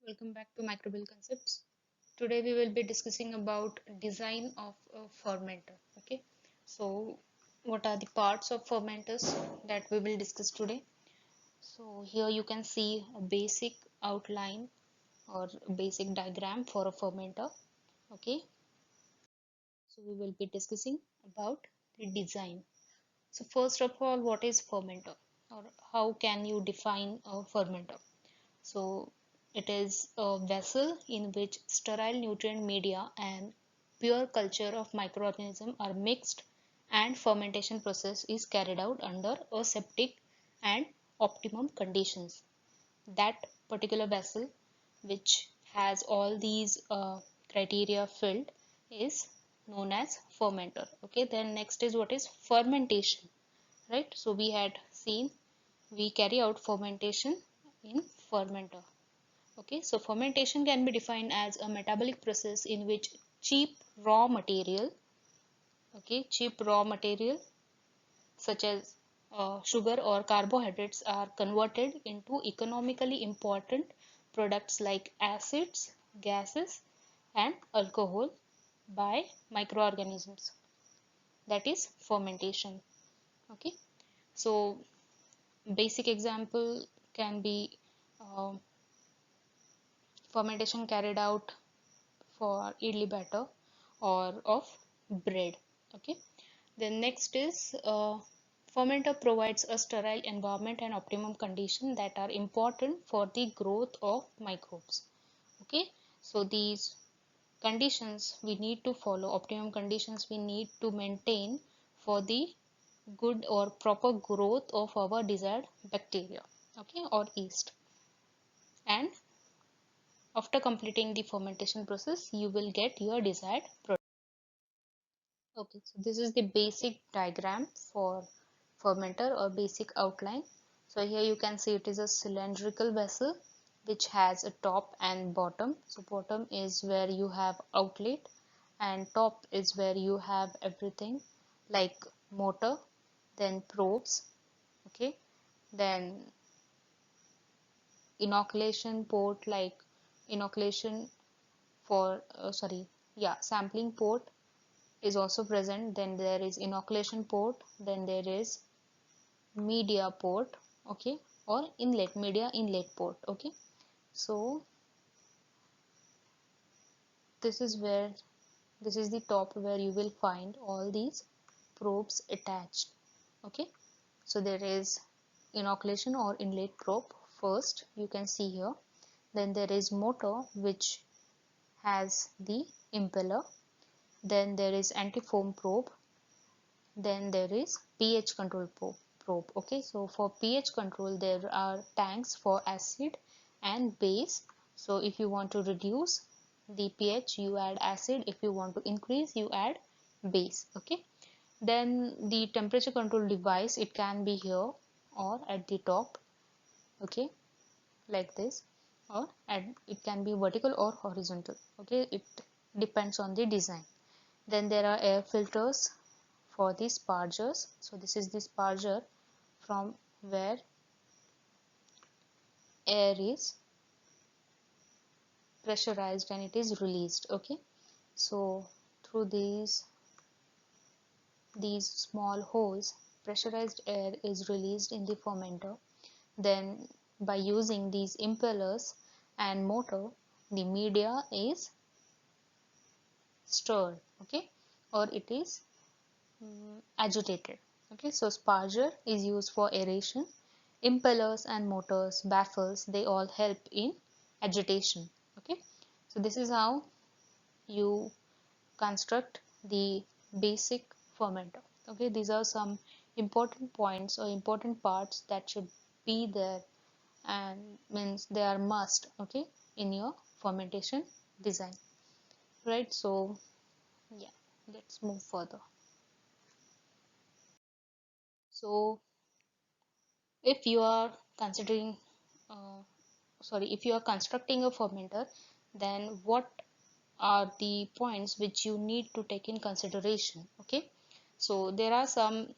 Welcome back to Microbial Concepts. Today we will be discussing about design of a fermenter. Okay, so what are the parts of fermenters that we will discuss today? So here you can see a basic outline or basic diagram for a fermenter. Okay, so we will be discussing about the design. So first of all, what is fermenter or how can you define a fermenter? So it is a vessel in which sterile nutrient media and pure culture of microorganisms are mixed and fermentation process is carried out under aseptic and optimum conditions. That particular vessel which has all these criteria filled is known as fermenter. Okay, then next is what is fermentation, right? So we had seen we carry out fermentation in fermenter. Okay, so fermentation can be defined as a metabolic process in which cheap raw material, cheap raw material such as sugar or carbohydrates are converted into economically important products like acids, gases, and alcohol by microorganisms. That is fermentation. Okay, so basic example can be uh, fermentation carried out for idli batter or of bread. Okay, then next is fermenter provides a sterile environment and optimum condition that are important for the growth of microbes. Okay, so these conditions we need to follow, optimum conditions we need to maintain for the good or proper growth of our desired bacteria, okay, or yeast. And after completing the fermentation process you will get your desired product. Okay, so this is the basic diagram for fermenter or basic outline. So here you can see it is a cylindrical vessel which has a top and bottom. So bottom is where you have outlet and top is where you have everything like motor, then probes, okay, then inoculation port like inoculation for sampling port is also present. Then there is inoculation port, then there is media port, okay, or inlet, media inlet port. Okay, so this is where this is the top where you will find all these probes attached. Okay, so there is inoculation or inlet probe first, you can see here. Then there is motor which has the impeller. Then there is antifoam probe. Then there is pH control probe. Okay, so for pH control there are tanks for acid and base. So if you want to reduce the pH you add acid, if you want to increase you add base. Okay, then the temperature control device, it can be here or at the top, okay, like this, or it can be vertical or horizontal. Okay, it depends on the design. Then there are air filters for the spargers. So this is the sparger from where air is pressurized and it is released. Okay, so through these small holes pressurized air is released in the fermenter. Then by using these impellers and motor the media is stirred, okay, or it is agitated. Okay, so sparger is used for aeration. Impellers and motors, baffles, they all help in agitation. Okay, so this is how you construct the basic fermenter. Okay, these are some important points or important parts that should be there and means they are must, okay, in your fermentation design, right? So yeah, let's move further. So if you are considering uh, if you are constructing a fermenter, then what are the points which you need to take in consideration? Okay, so there are some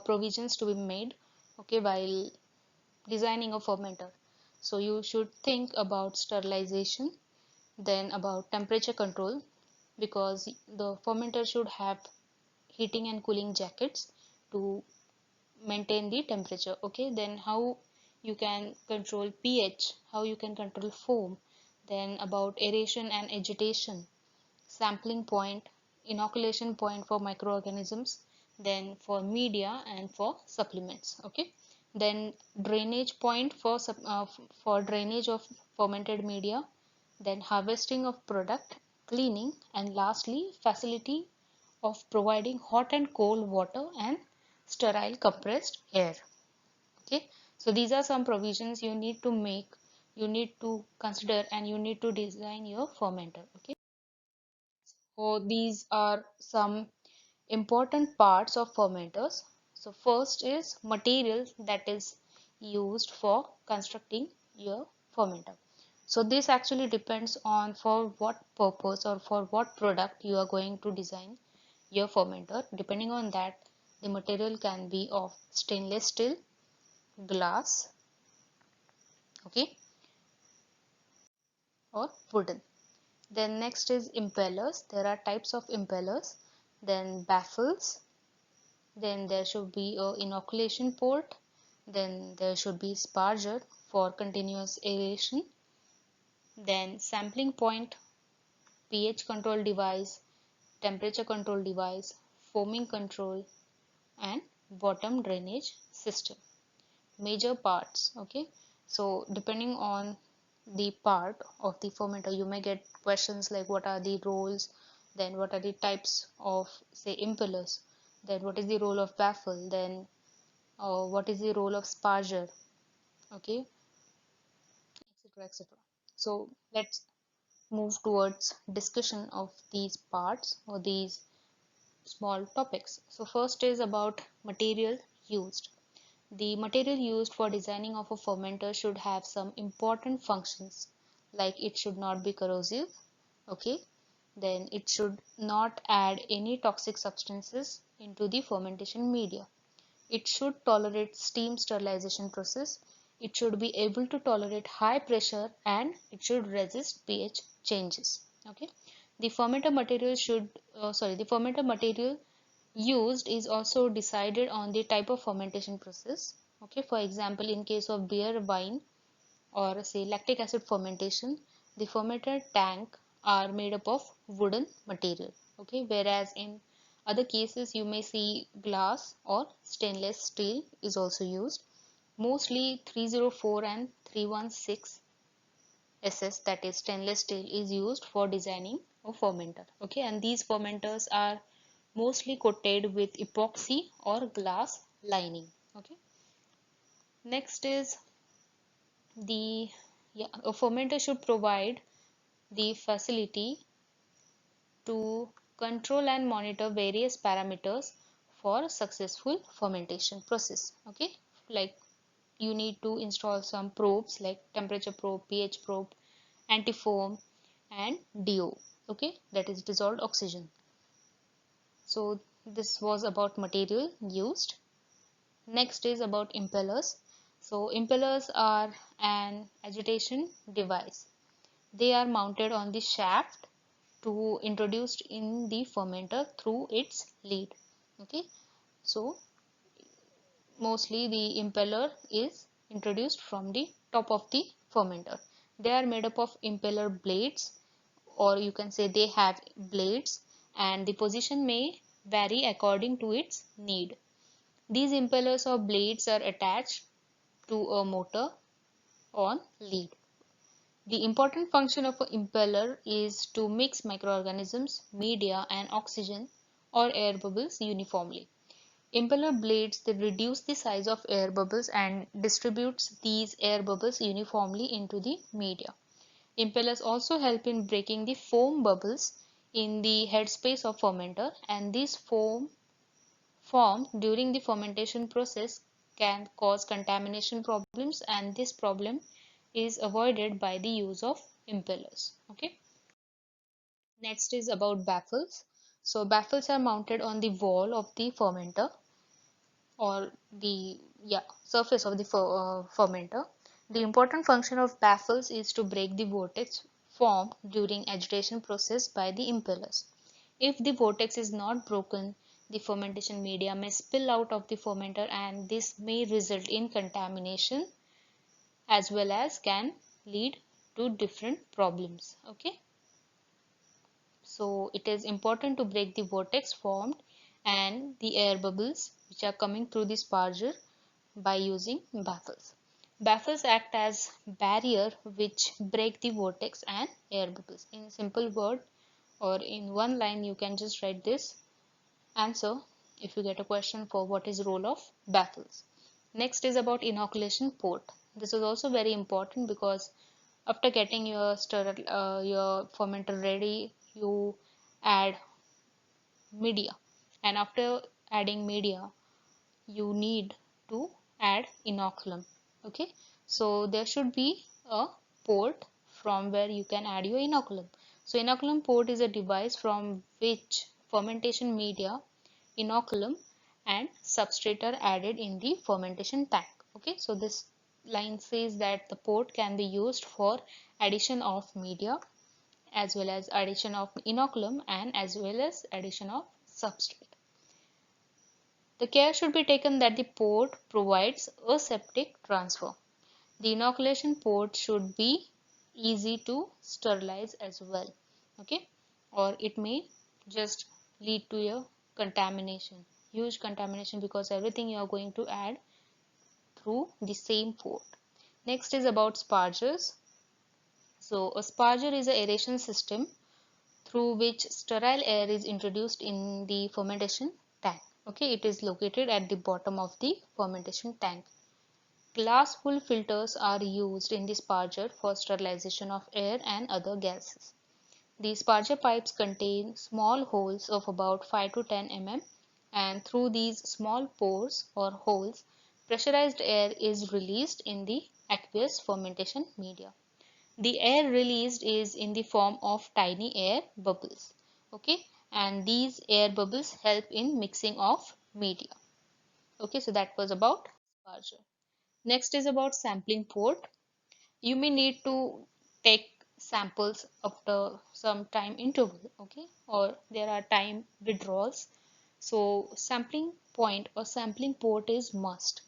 provisions to be made, okay, while designing a fermenter. So you should think about sterilization, then about temperature control, because the fermenter should have heating and cooling jackets to maintain the temperature. Okay, then how you can control pH, how you can control foam, then about aeration and agitation, sampling point, inoculation point for microorganisms, then for media and for supplements. Okay, then drainage point for drainage of fermented media, then harvesting of product, cleaning, and lastly facility of providing hot and cold water and sterile compressed air. Okay, so these are some provisions you need to make, you need to consider, and you need to design your fermenter. Okay, so these are some important parts of fermenters. So first is material that is used for constructing your fermenter. So this actually depends on for what purpose or for what product you are going to design your fermenter. Depending on that, the material can be of stainless steel, glass, okay, or wooden. Then next is impellers. There are types of impellers. Then baffles. Then there should be a inoculation port. Then there should be sparger for continuous aeration. Then sampling point, pH control device, temperature control device, foaming control, and bottom drainage system. Major parts. Okay, so depending on the part of the fermenter, you may get questions like what are the roles, then what are the types of say impellers, then what is the role of baffle, then what is the role of sparger, okay, etc, etc. So let's move towards discussion of these parts or these small topics. So first is about material used. The material used for designing of a fermenter should have some important functions, like it should not be corrosive, okay, then it should not add any toxic substances into the fermentation media. It should tolerate steam sterilization process. It should be able to tolerate high pressure and it should resist pH changes. Okay, the fermenter material the fermenter material used is also decided on the type of fermentation process. Okay, for example, in case of beer, wine, or say lactic acid fermentation, the fermenter tank are made up of wooden material. Okay, whereas in other cases you may see glass or stainless steel is also used. Mostly 304 and 316 SS, that is stainless steel, is used for designing a fermenter. Okay, and these fermenters are mostly coated with epoxy or glass lining. Okay, next is the a fermenter should provide the facility to control and monitor various parameters for successful fermentation process. Okay, like you need to install some probes like temperature probe, pH probe, antifoam, and DO, okay, that is dissolved oxygen. So this was about material used. Next is about impellers. So impellers are an agitation device. They are mounted on the shaft to introduced in the fermenter through its lead. Okay, so mostly the impeller is introduced from the top of the fermenter. They are made up of impeller blades, or you can say they have blades, and the position may vary according to its need. These impellers or blades are attached to a motor on lead. The important function of an impeller is to mix microorganisms, media, and oxygen or air bubbles uniformly. Impeller blades, they reduce the size of air bubbles and distributes these air bubbles uniformly into the media. Impellers also help in breaking the foam bubbles in the headspace of fermenter, and this foam formed during the fermentation process can cause contamination problems, and this problem is avoided by the use of impellers. Okay, next is about baffles. So baffles are mounted on the wall of the fermenter or the surface of the fermenter. The important function of baffles is to break the vortex formed during agitation process by the impellers. If the vortex is not broken, the fermentation media may spill out of the fermenter, and this may result in contamination as well as can lead to different problems. Okay, so it is important to break the vortex formed and the air bubbles which are coming through the sparger by using baffles. Baffles act as barrier which break the vortex and air bubbles. In simple word or in one line, you can just write this answer if you get a question for what is role of baffles. Next is about inoculation port. This is also very important because after getting your your fermenter ready, you add media, and after adding media, you need to add inoculum. Okay, so there should be a port from where you can add your inoculum. So inoculum port is a device from which fermentation media, inoculum and substrate are added in the fermentation tank. Okay, so this line says that the port can be used for addition of media as well as addition of inoculum and as well as addition of substrate. The care should be taken that the port provides aseptic transfer. The inoculation port should be easy to sterilize as well. Okay, or it may just lead to a contamination, huge contamination, because everything you are going to add through the same port. Next is about spargers. So a sparger is an aeration system through which sterile air is introduced in the fermentation tank. Okay, it is located at the bottom of the fermentation tank. Glass wool filters are used in the sparger for sterilization of air and other gases. The sparger pipes contain small holes of about 5 to 10 mm, and through these small pores or holes, pressurized air is released in the aqueous fermentation media. The air released is in the form of tiny air bubbles. Okay, and these air bubbles help in mixing of media. Okay, so that was about sparger. Next is about sampling port. You may need to take samples after some time interval, okay, or there are time withdrawals. So sampling point or sampling port is must.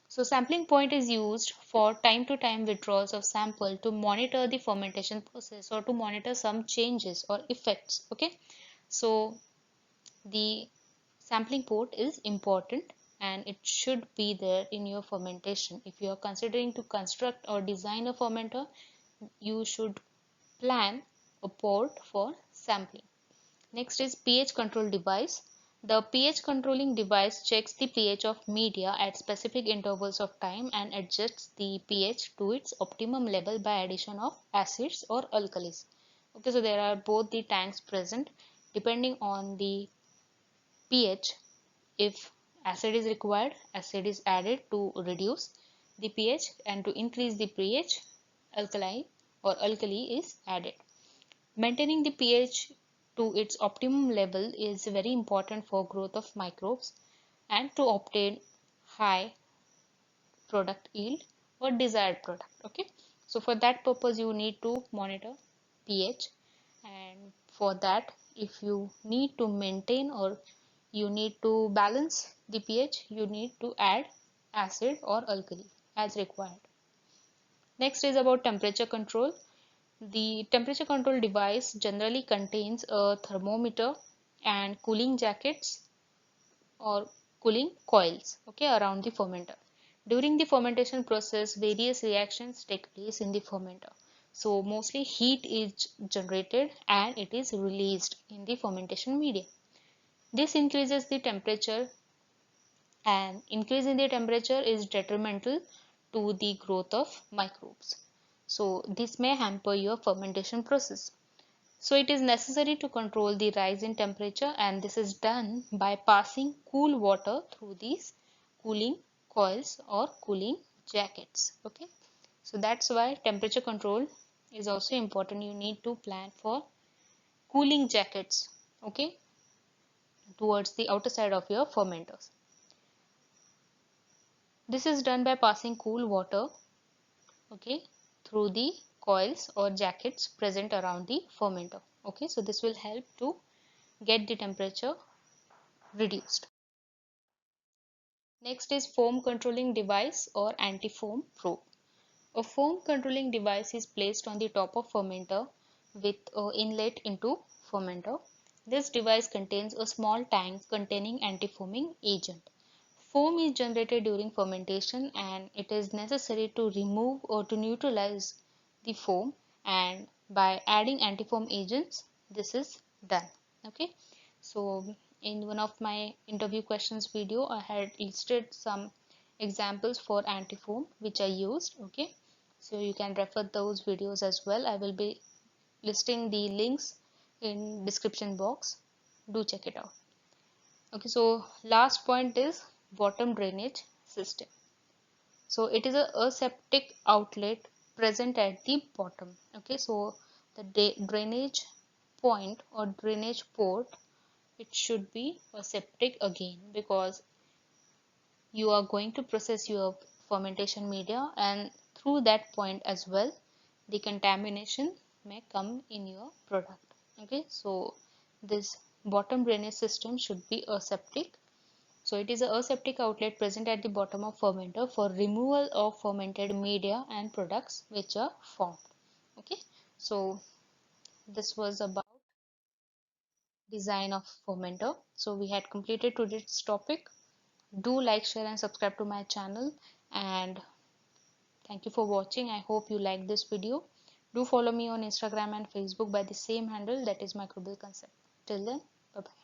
So sampling point is used for time to time withdrawals of sample to monitor the fermentation process or to monitor some changes or effects. Okay, so the sampling port is important and it should be there in your fermentation. If you are considering to construct or design a fermenter, you should plan a port for sampling. Next is pH control device. The pH controlling device checks the pH of media at specific intervals of time and adjusts the pH to its optimum level by addition of acids or alkalis. Okay, so there are both the tanks present. Depending on the pH, if acid is required, acid is added to reduce the pH, and to increase the pH, alkali or alkali is added. Maintaining the pH to its optimum level is very important for growth of microbes and to obtain high product yield or desired product. Okay, so for that purpose you need to monitor pH, and for that, if you need to maintain or you need to balance the pH, you need to add acid or alkali as required. Next is about temperature control. The temperature control device generally contains a thermometer and cooling jackets or cooling coils, okay, around the fermenter. During the fermentation process, various reactions take place in the fermenter. So mostly heat is generated and it is released in the fermentation media. This increases the temperature, and increase in the temperature is detrimental to the growth of microbes. So this may hamper your fermentation process. So it is necessary to control the rise in temperature, and this is done by passing cool water through these cooling coils or cooling jackets. Okay, so that's why temperature control is also important. You need to plan for cooling jackets, okay, towards the outer side of your fermenters. This is done by passing cool water, okay, through the coils or jackets present around the fermenter. Okay, so this will help to get the temperature reduced. Next is foam controlling device or anti-foam probe. A foam controlling device is placed on the top of fermenter with an inlet into fermenter. This device contains a small tank containing anti-foaming agent. Foam is generated during fermentation and it is necessary to remove or to neutralize the foam, and by adding anti-foam agents this is done. Okay, so in one of my interview questions video I had listed some examples for anti-foam which I used. Okay, so you can refer those videos as well. I will be listing the links in description box. Do check it out. Okay, so last point is bottom drainage system. So it is a aseptic outlet present at the bottom. Okay, so the drainage point or drainage port, it should be aseptic again, because you are going to process your fermentation media, and through that point as well the contamination may come in your product. Okay, so this bottom drainage system should be aseptic. So it is a aseptic outlet present at the bottom of fermenter for removal of fermented media and products which are formed. Okay, so this was about design of fermenter. So we had completed today's topic. Do like, share and subscribe to my channel, and thank you for watching. I hope you like this video. Do follow me on Instagram and Facebook by the same handle, that is Microbial Concept. Till then, bye bye.